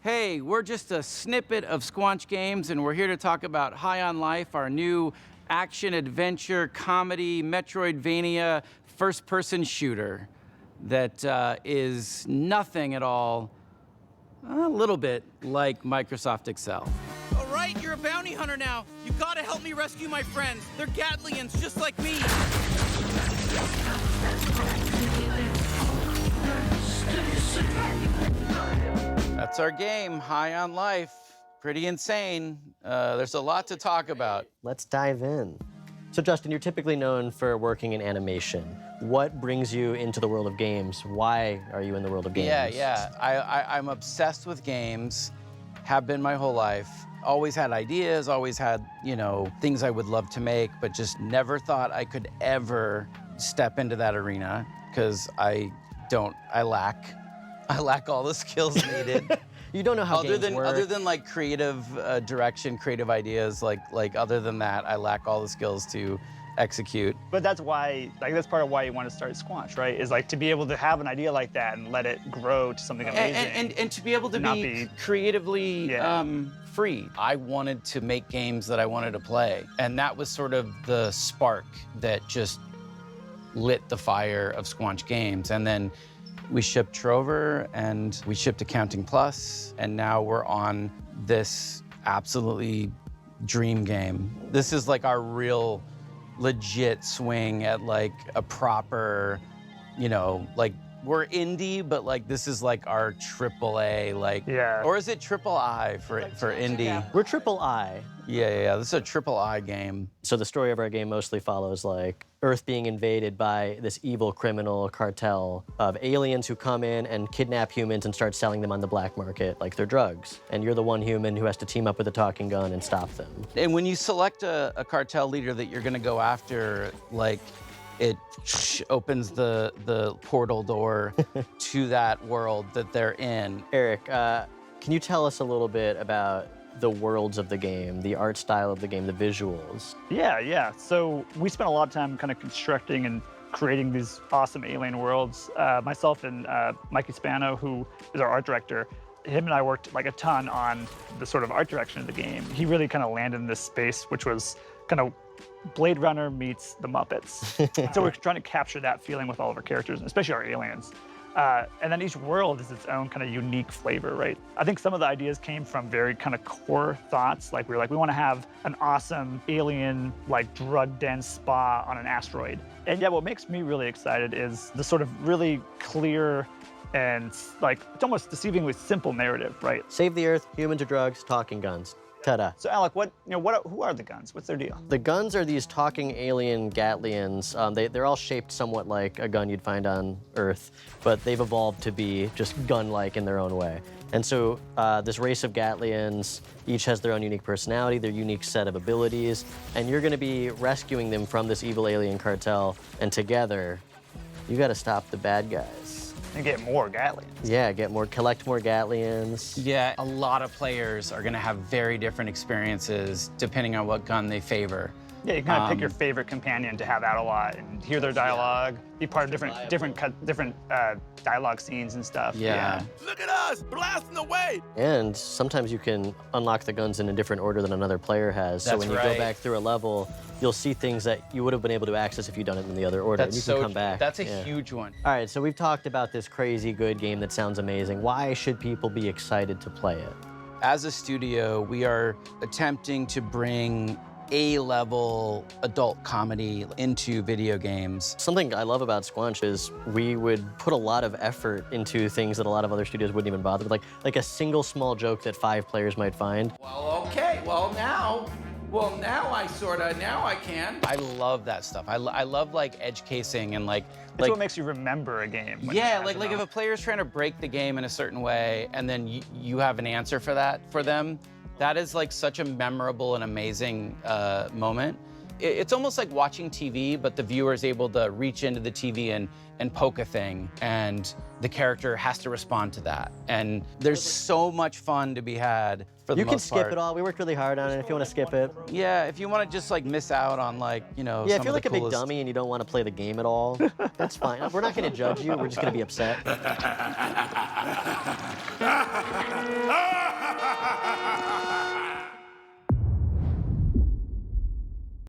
Hey, we're just a snippet of Squanch Games, and we're here to talk about High on Life, our new action-adventure, comedy, metroidvania, first-person shooter that is nothing at all, a little bit like Microsoft Excel. All right, you're a bounty hunter now. You gotta help me rescue my friends. They're Gatlians, just like me. That's our game, High on Life. Pretty insane. There's a lot to talk about. Let's dive in. So Justin, you're typically known for working in animation. What brings you into the world of games? Why are you in the world of games? I'm obsessed with games, have been my whole life. Always had ideas, always had, things I would love to make, but just never thought I could ever step into that arena because I lack all the skills needed. You don't know how games work. Other than like creative direction, creative ideas, like other than that, I lack all the skills to execute. But that's why, that's part of why you want to start Squanch, right? Is like to be able to have an idea like that and let it grow to something amazing. And to be able to be creatively free. I wanted to make games that I wanted to play. And that was sort of the spark that just lit the fire of Squanch Games. And then we shipped Trover and we shipped Accounting Plus, and now we're on this absolutely dream game. This is like our real legit swing at like a proper, we're indie, but like this is like our AAA, or is it triple I for indie? Yeah. We're triple I. Yeah. This is a triple I game. So the story of our game mostly follows like Earth being invaded by this evil criminal cartel of aliens who come in and kidnap humans and start selling them on the black market like they're drugs. And you're the one human who has to team up with a talking gun and stop them. And when you select a cartel leader that you're gonna go after, like, it opens the portal door to that world that they're in. Eric, can you tell us a little bit about the worlds of the game, the art style of the game, the visuals? Yeah. So we spent a lot of time kind of constructing and creating these awesome alien worlds. Myself and Mikey Spano, who is our art director, him and I worked like a ton on the sort of art direction of the game. He really kind of landed in this space, which was kind of Blade Runner meets the Muppets. So we're trying to capture that feeling with all of our characters, and especially our aliens. And then each world is its own kind of unique flavor, right? I think some of the ideas came from very kind of core thoughts. Like we want to have an awesome alien, like drug-dense spa on an asteroid. And yeah, what makes me really excited is the sort of really clear and like, it's almost deceivingly simple narrative, right? Save the Earth, humans or drugs, talking guns. Ta-da. So Alec, who are the guns? What's their deal? The guns are these talking alien Gatlians. They're all shaped somewhat like a gun you'd find on Earth, but they've evolved to be just gun-like in their own way. And so this race of Gatlians each has their own unique personality, their unique set of abilities, and you're gonna be rescuing them from this evil alien cartel, and together, you gotta stop the bad guys. And get more Gatlians. Yeah, collect more Gatlians. Yeah, a lot of players are gonna have very different experiences depending on what gun they favor. Yeah, you kind of pick your favorite companion to have out a lot and hear their dialogue, be part of different dialogue scenes and stuff. Yeah. Look at us, blasting away! And sometimes you can unlock the guns in a different order than another player has. So when you go back through a level, you'll see things that you would have been able to access if you'd done it in the other order. That's and you can come back. That's a huge one. All right, so we've talked about this crazy good game that sounds amazing. Why should people be excited to play it? As a studio, we are attempting to bring A-level adult comedy into video games. Something I love about Squanch is we would put a lot of effort into things that a lot of other studios wouldn't even bother with, like a single small joke that 5 players might find. Well, okay, now I can. I love that stuff. I love like edge casing and like what makes you remember a game. Yeah, like if a player's trying to break the game in a certain way and then you have an answer for that for them, that is like such a memorable and amazing moment. It's almost like watching TV, but the viewer is able to reach into the TV and poke a thing, and the character has to respond to that. And there's so much fun to be had for the most part. You can skip it all. We worked really hard on it if you want to skip it. Yeah, if you want to just like miss out on like, Yeah, if you're like a big dummy and you don't want to play the game at all, that's fine. We're not going to judge you. We're just going to be upset.